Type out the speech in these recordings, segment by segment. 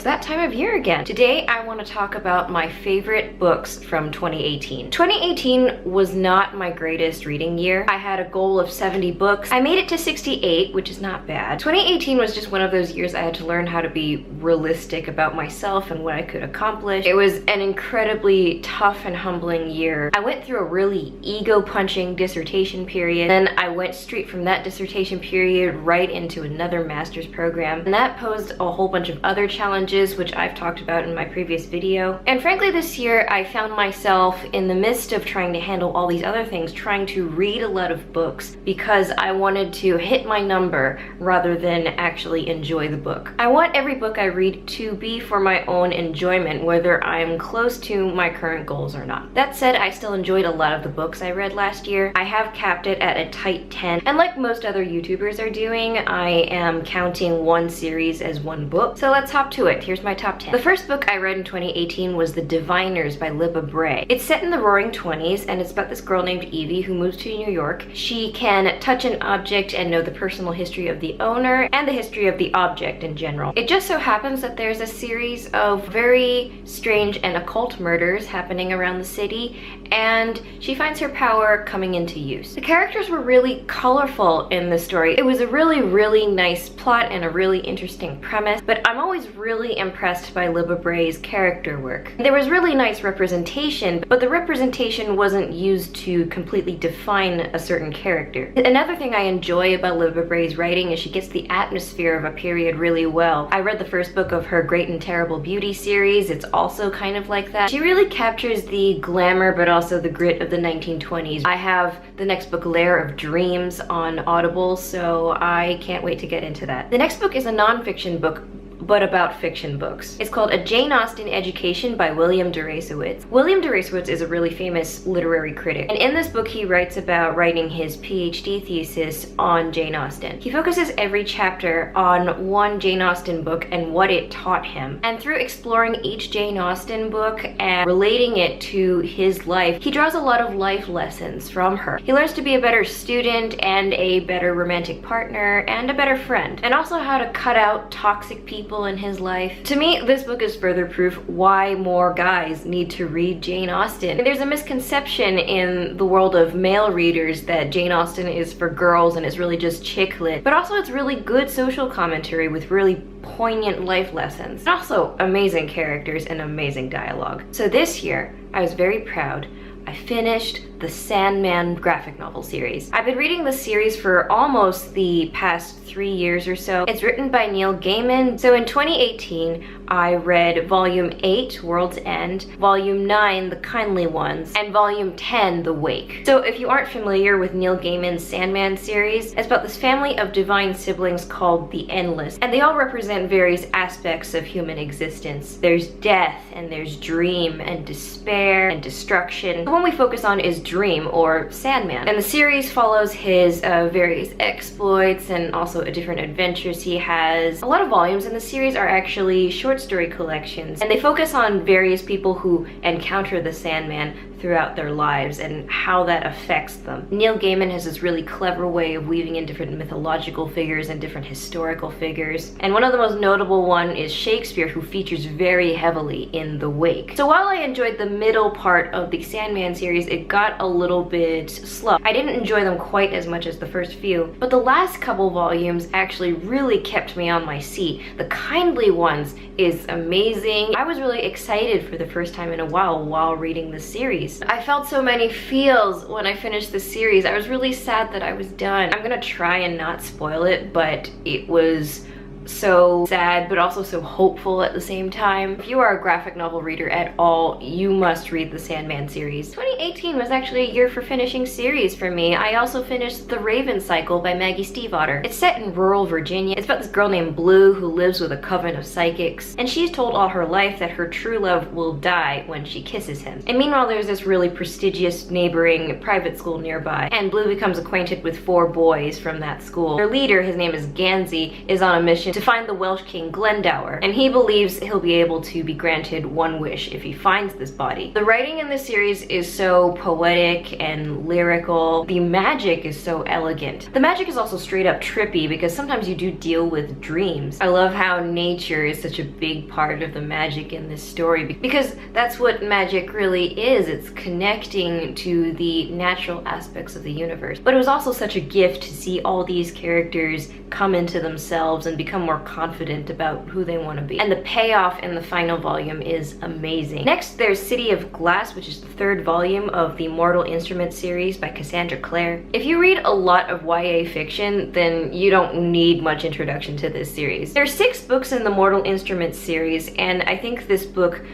it's that time of year again. Today I want to talk about my favorite books from 2018. 2018 was not my greatest reading year. I had a goal of 70 books. I made it to 68, which is not bad. 2018 was just one of those years I had to learn how to be realistic about myself and what I could accomplish. It was an incredibly tough and humbling year. I went through a really ego-punching dissertation period. Then I went straight from that dissertation period right into another master's program, and that posed a whole bunch of other challenges which I've talked about in my previous video. And frankly, this year I found myself in the midst of trying to handle all these other things, trying to read a lot of books because I wanted to hit my number rather than actually enjoy the book. I want every book I read to be for my own enjoyment, whether I'm close to my current goals or not. That said, I still enjoyed a lot of the books I read last year. I have capped it at a tight 10, and like most other YouTubers are doing, I am counting one series as one book. So let's hop to it. Here's my top 10. The first book I read in 2018 was The Diviners by Libba Bray. It's set in the Roaring 20s, and it's about this girl named Evie who moves to New York. She can touch an object and know the personal history of the owner and the history of the object in general. It just so happens that there's a series of very strange and occult murders happening around the city, and she finds her power coming into use. The characters were really colorful in the story. It was a really nice plot and a really interesting premise, but I'm always really impressed by Libba Bray's character work. There was really nice representation, but the representation wasn't used to completely define a certain character. Another thing I enjoy about Libba Bray's writing is she gets the atmosphere of a period really well. I read the first book of her Great and Terrible Beauty series. It's also kind of like that. She really captures the glamour but also the grit of the 1920s. I have the next book, Lair of Dreams, on Audible, so I can't wait to get into that. The next book is a non-fiction book, but about fiction books. It's called A Jane Austen Education by William Deresiewicz. William Deresiewicz is a really famous literary critic, and in this book he writes about writing his PhD thesis on Jane Austen. He focuses every chapter on one Jane Austen book and what it taught him. And through exploring each Jane Austen book and relating it to his life, he draws a lot of life lessons from her. He learns to be a better student and a better romantic partner and a better friend, and also how to cut out toxic people in his life. To me, this book is further proof why more guys need to read Jane Austen. There's a misconception in the world of male readers that Jane Austen is for girls and is really just chick lit, but also it's really good social commentary with really poignant life lessons. And also amazing characters and amazing dialogue. So this year, I was very proud. I finished the Sandman graphic novel series. I've been reading this series for almost the past 3 years or so. It's written by Neil Gaiman. So in 2018, I read Volume 8, World's End, Volume 9, The Kindly Ones, and Volume 10, The Wake. So if you aren't familiar with Neil Gaiman's Sandman series, it's about this family of divine siblings called the Endless, and they all represent various aspects of human existence. There's death, and there's dream, and despair, and destruction. The one we focus on is Dream, or Sandman. And the series follows his various exploits and also different adventures he has. A lot of volumes in the series are actually short story collections, and they focus on various people who encounter the Sandman throughout their lives and how that affects them. Neil Gaiman has this really clever way of weaving in different mythological figures and different historical figures. And one of the most notable one is Shakespeare, who features very heavily in The Wake. So while I enjoyed the middle part of the Sandman series, it got a little bit slow. I didn't enjoy them quite as much as the first few, but the last couple volumes actually really kept me on my seat. The Kindly Ones is amazing. I was really excited for the first time in a while reading this series. I felt so many feels when I finished the series. I was really sad that I was done. I'm gonna try and not spoil it, but it was so sad but also so hopeful at the same time. If you are a graphic novel reader at all, you must read the Sandman series. 2018 was actually a year for finishing series for me. I also finished The Raven Cycle by Maggie Stiefvater. It's set in rural Virginia. It's about this girl named Blue who lives with a coven of psychics, and she's told all her life that her true love will die when she kisses him. And meanwhile, there's this really prestigious neighboring private school nearby, and Blue becomes acquainted with 4 boys from that school. Their leader, his name is Gansey, is on a mission mission to find the Welsh king Glendower, and he believes he'll be able to be granted one wish if he finds this body. The writing in this series is so poetic and lyrical. The magic is so elegant. The magic is also straight up trippy because sometimes you do deal with dreams. I love how nature is such a big part of the magic in this story because that's what magic really is. It's connecting to the natural aspects of the universe. But it was also such a gift to see all these characters come into themselves and become more confident about who they want to be. And the payoff in the final volume is amazing. Next, there's City of Glass, which is the third volume of the Mortal Instruments series by Cassandra Clare. If you read a lot of YA fiction, then you don't need much introduction to this series. There are 6 books in the Mortal Instruments series, and I think this book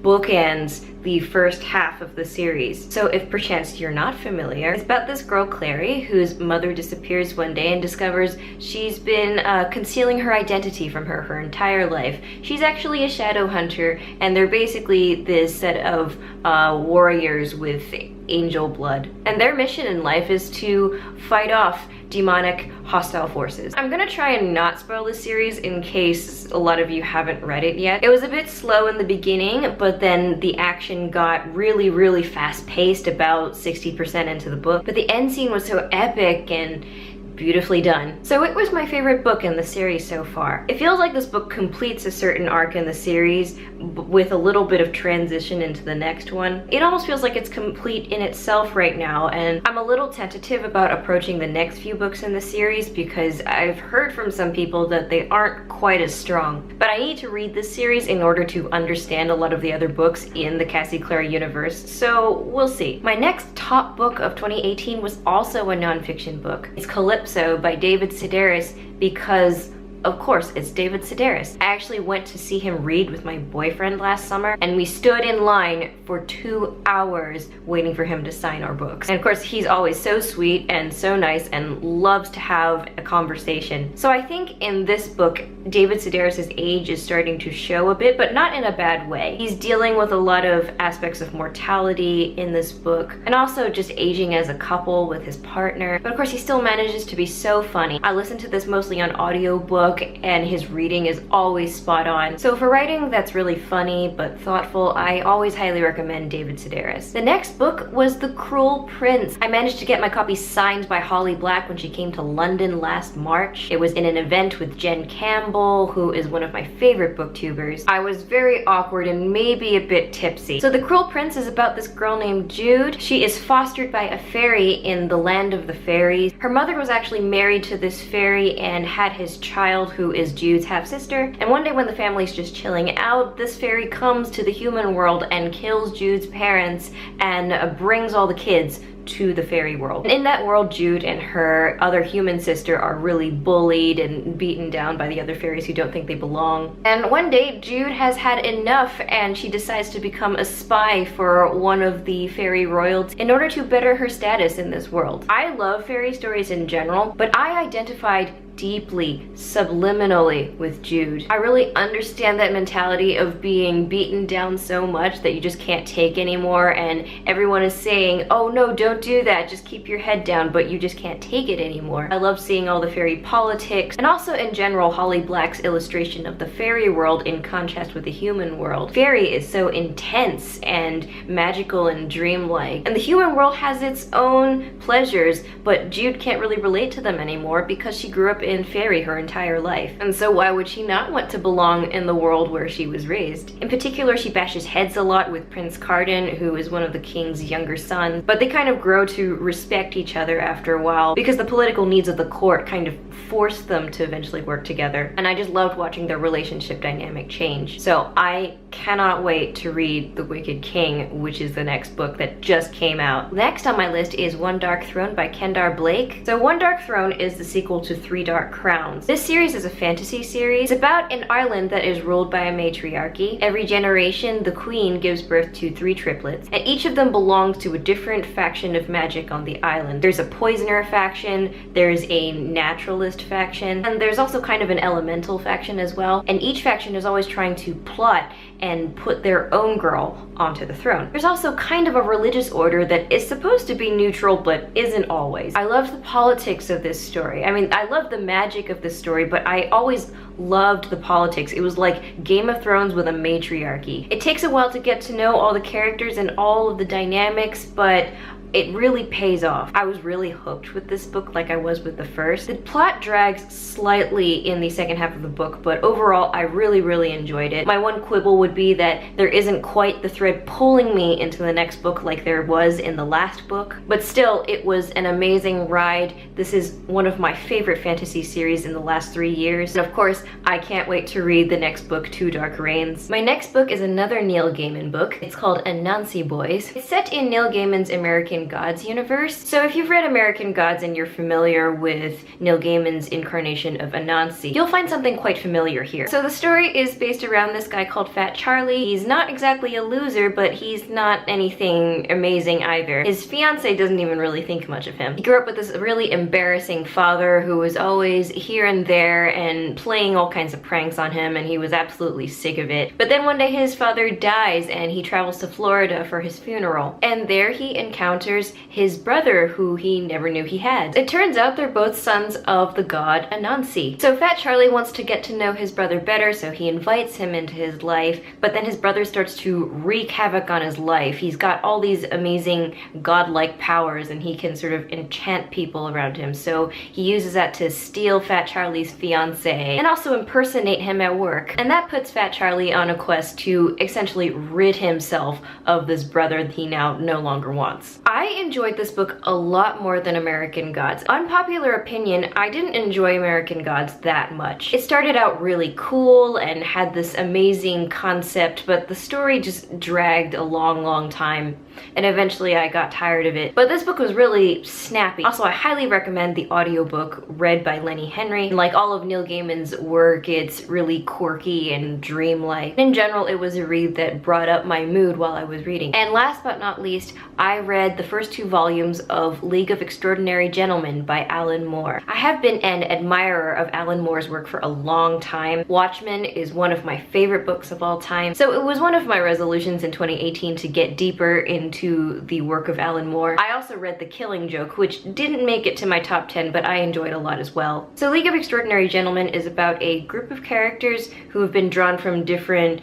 bookends the first half of the series. So if perchance you're not familiar, it's about this girl Clary whose mother disappears one day and discovers she's been concealing her identity from her entire life. She's actually a shadow hunter, and they're basically this set of warriors with angel blood. And their mission in life is to fight off demonic hostile forces. I'm gonna try and not spoil this series in case a lot of you haven't read it yet. It was a bit slow in the beginning, but then the action got really fast-paced about 60% into the book. But the end scene was so epic and beautifully done. So it was my favorite book in the series so far. It feels like this book completes a certain arc in the series with a little bit of transition into the next one. It almost feels like it's complete in itself right now, and I'm a little tentative about approaching the next few books in the series because I've heard from some people that they aren't quite as strong. But I need to read this series in order to understand a lot of the other books in the Cassie Clare universe, so we'll see. My next top book of 2018 was also a nonfiction book. It's Calypso by David Sedaris because of course, it's David Sedaris. I actually went to see him read with my boyfriend last summer, and we stood in line for 2 hours waiting for him to sign our books. And of course, he's always so sweet and so nice and loves to have a conversation. So I think in this book, David Sedaris' age is starting to show a bit, but not in a bad way. He's dealing with a lot of aspects of mortality in this book, and also just aging as a couple with his partner. But of course, he still manages to be so funny. I listened to this mostly on audiobook, and his reading is always spot on. So for writing that's really funny but thoughtful, I always highly recommend David Sedaris. The next book was The Cruel Prince. I managed to get my copy signed by Holly Black when she came to London last March. It was in an event with Jen Campbell, who is one of my favorite booktubers. I was very awkward and maybe a bit tipsy. So The Cruel Prince is about this girl named Jude. She is fostered by a fairy in the land of the fairies. Her mother was actually married to this fairy and had his child, who is Jude's half-sister. And one day when the family's just chilling out, this fairy comes to the human world and kills Jude's parents and brings all the kids to the fairy world. And in that world, Jude and her other human sister are really bullied and beaten down by the other fairies who don't think they belong. And one day, Jude has had enough and she decides to become a spy for one of the fairy royalties in order to better her status in this world. I love fairy stories in general, but I identified deeply, subliminally with Jude. I really understand that mentality of being beaten down so much that you just can't take anymore, and everyone is saying, oh no, don't do that, just keep your head down, but you just can't take it anymore. I love seeing all the fairy politics, and also in general Holly Black's illustration of the fairy world in contrast with the human world. Fairy is so intense and magical and dreamlike, and the human world has its own pleasures, but Jude can't really relate to them anymore because she grew up in fairy her entire life. And so why would she not want to belong in the world where she was raised? In particular, she bashes heads a lot with Prince Cardan, who is one of the king's younger sons, but they kind of grow to respect each other after a while because the political needs of the court kind of forced them to eventually work together. And I just loved watching their relationship dynamic change. So I cannot wait to read The Wicked King, which is the next book that just came out. Next on my list is One Dark Throne by Kendar Blake. So One Dark Throne is the sequel to Three Dark Crowns. This series is a fantasy series. It's about an island that is ruled by a matriarchy. Every generation, the queen gives birth to 3 triplets, and each of them belongs to a different faction of magic on the island. There's a poisoner faction, there's a naturalist faction, and there's also kind of an elemental faction as well. And each faction is always trying to plot and put their own girl onto the throne. There's also kind of a religious order that is supposed to be neutral but isn't always. I love the politics of this story. I mean, I love the magic of this story, but I always loved the politics. It was like Game of Thrones with a matriarchy. It takes a while to get to know all the characters and all of the dynamics, but it really pays off. I was really hooked with this book like I was with the first. The plot drags slightly in the second half of the book, but overall I really enjoyed it. My one quibble would be that there isn't quite the thread pulling me into the next book like there was in the last book, but still it was an amazing ride. This is one of my favorite fantasy series in the last 3 years, and of course I can't wait to read the next book, Two Dark Reigns. My next book is another Neil Gaiman book. It's called Anansi Boys. It's set in Neil Gaiman's American Gods universe. So if you've read American Gods and you're familiar with Neil Gaiman's incarnation of Anansi, you'll find something quite familiar here. So the story is based around this guy called Fat Charlie. He's not exactly a loser, but he's not anything amazing either. His fiance doesn't even really think much of him. He grew up with this really embarrassing father who was always here and there and playing all kinds of pranks on him, and he was absolutely sick of it. But then one day his father dies and he travels to Florida for his funeral, and there he encounters his brother who he never knew he had. It turns out they're both sons of the god Anansi. So Fat Charlie wants to get to know his brother better, so he invites him into his life, but then his brother starts to wreak havoc on his life. He's got all these amazing godlike powers and he can sort of enchant people around him, so he uses that to steal Fat Charlie's fiance and also impersonate him at work. And that puts Fat Charlie on a quest to essentially rid himself of this brother that he now no longer wants. I enjoyed this book a lot more than American Gods. Unpopular opinion, I didn't enjoy American Gods that much. It started out really cool and had this amazing concept, but the story just dragged a long time, and eventually I got tired of it. But this book was really snappy. Also, I highly recommend the audiobook read by Lenny Henry. Like all of Neil Gaiman's work, it's really quirky and dreamlike. In general, it was a read that brought up my mood while I was reading. And last but not least, I read the first 2 volumes of League of Extraordinary Gentlemen by Alan Moore. I have been an admirer of Alan Moore's work for a long time. Watchmen is one of my favorite books of all time, so it was one of my resolutions in 2018 to get deeper into the work of Alan Moore. I also read The Killing Joke, which didn't make it to my top 10, but I enjoyed a lot as well. So League of Extraordinary Gentlemen is about a group of characters who have been drawn from different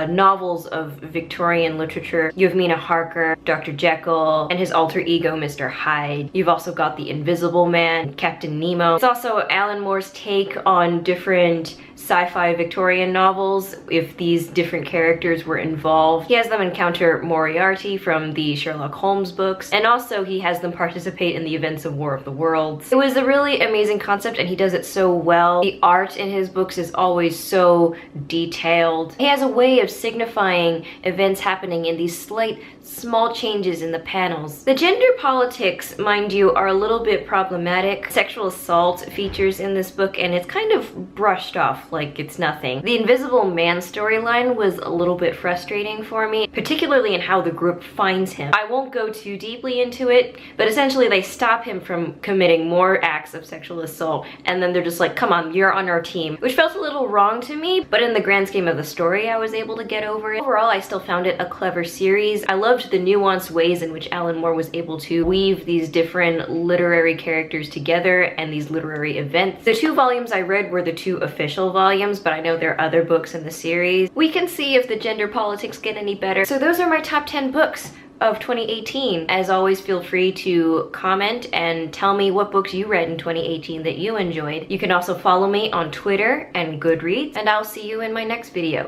novels of Victorian literature. You have Mina Harker, Dr. Jekyll, and his alter ego, Mr. Hyde. You've also got the Invisible Man, Captain Nemo. It's also Alan Moore's take on different sci-fi Victorian novels if these different characters were involved. He has them encounter Moriarty from the Sherlock Holmes books, and also he has them participate in the events of War of the Worlds. It was a really amazing concept and he does it so well. The art in his books is always so detailed. He has a way of signifying events happening in these slight small changes in the panels. The gender politics, mind you, are a little bit problematic. Sexual assault features in this book and it's kind of brushed off like it's nothing. The Invisible Man storyline was a little bit frustrating for me, particularly in how the group finds him. I won't go too deeply into it, but essentially they stop him from committing more acts of sexual assault, and then they're just like, come on, you're on our team, which felt a little wrong to me, but in the grand scheme of the story, I was able to get over it. Overall, I still found it a clever series. I loved the nuanced ways in which Alan Moore was able to weave these different literary characters together and these literary events. The 2 volumes I read were the 2 official volumes, but I know there are other books in the series. We can see if the gender politics get any better. So those are my top 10 books of 2018. As always, feel free to comment and tell me what books you read in 2018 that you enjoyed. You can also follow me on Twitter and Goodreads, and I'll see you in my next video.